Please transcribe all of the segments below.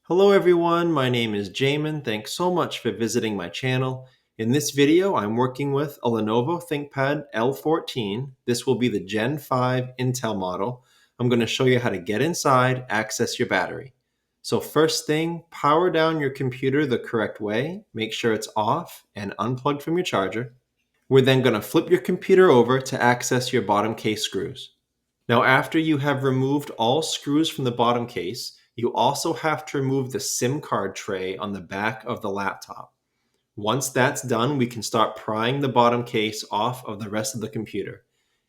Hello everyone, my name is Jamin. Thanks so much for visiting my channel. In this video, I'm working with a Lenovo ThinkPad L14. This will be the Gen 5 Intel model. I'm going to show you how to get inside, access your battery. So first thing, power down your computer the correct way. Make sure it's off and unplugged from your charger. We're then going to flip your computer over to access your bottom case screws. Now, after you have removed all screws from the bottom case, you also have to remove the SIM card tray on the back of the laptop. Once that's done, we can start prying the bottom case off of the rest of the computer.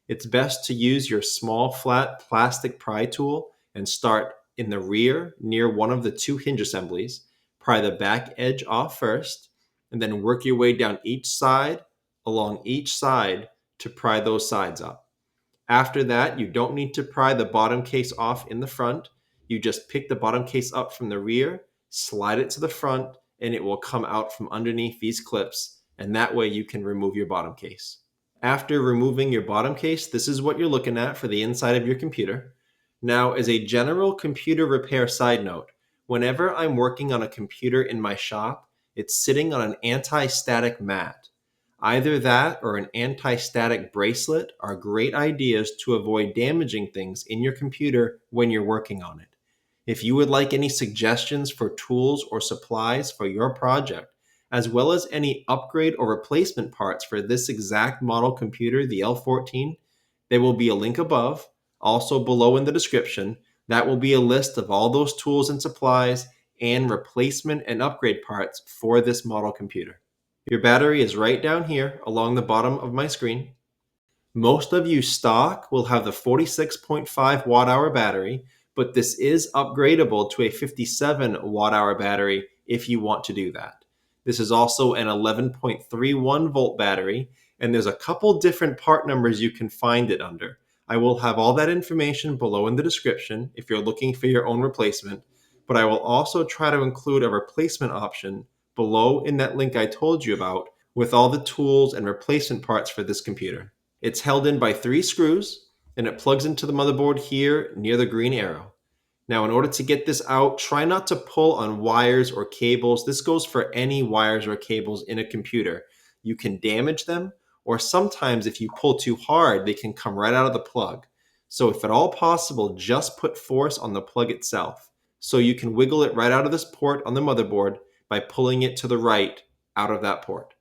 It's best to use your small flat plastic pry tool and start in the rear near one of the two hinge assemblies. Pry the back edge off first, and then work your way down along each side to pry those sides up. After that, you don't need to pry the bottom case off in the front. You just pick the bottom case up from the rear, slide it to the front, and it will come out from underneath these clips, and that way you can remove your bottom case. After removing your bottom case, this is what you're looking at for the inside of your computer. Now, as a general computer repair side note, whenever I'm working on a computer in my shop, it's sitting on an anti-static mat. Either that or an anti-static bracelet are great ideas to avoid damaging things in your computer when you're working on it. If you would like any suggestions for tools or supplies for your project, as well as any upgrade or replacement parts for this exact model computer, the L14, there will be a link above, also below in the description. That will be a list of all those tools and supplies and replacement and upgrade parts for this model computer. Your battery is right down here along the bottom of my screen. Most of you stock will have the 46.5 watt hour battery, but this is upgradable to a 57 watt hour battery if you want to do that. This is also an 11.31 volt battery, and there's a couple different part numbers you can find it under. I will have all that information below in the description if you're looking for your own replacement, but I will also try to include a replacement option below in that link I told you about with all the tools and replacement parts for this computer. It's held in by 3 screws, and it plugs into the motherboard here near the green arrow. Now, in order to get this out, try not to pull on wires or cables. This goes for any wires or cables in a computer. You can damage them, or sometimes if you pull too hard, they can come right out of the plug. So if at all possible, just put force on the plug itself. So you can wiggle it right out of this port on the motherboard by pulling it to the right out of that port.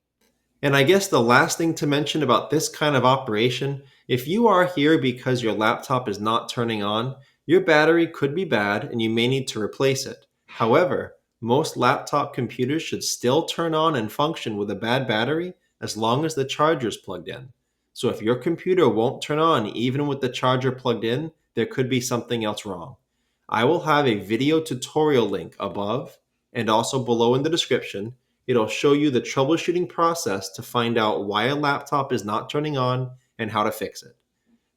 And I guess the last thing to mention about this kind of operation, if you are here because your laptop is not turning on, your battery could be bad and you may need to replace it. However, most laptop computers should still turn on and function with a bad battery as long as the charger is plugged in. So if your computer won't turn on even with the charger plugged in, there could be something else wrong. I will have a video tutorial link above and also below in the description. It'll show you the troubleshooting process to find out why a laptop is not turning on and how to fix it.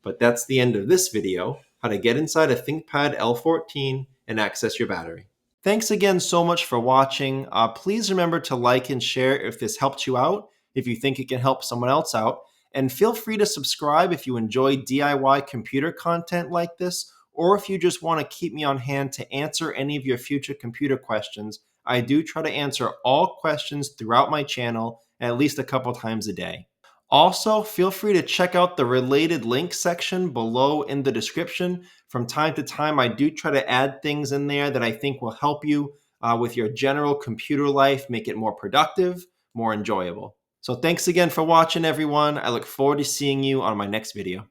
But that's the end of this video, how to get inside a ThinkPad L14 and access your battery. Thanks again so much for watching. Please remember to like and share if this helped you out, if you think it can help someone else out. And feel free to subscribe if you enjoy DIY computer content like this, or if you just want to keep me on hand to answer any of your future computer questions. I do try to answer all questions throughout my channel at least a couple times a day. Also, feel free to check out the related links section below in the description. From time to time, I do try to add things in there that I think will help you with your general computer life, make it more productive, more enjoyable. So thanks again for watching, everyone. I look forward to seeing you on my next video.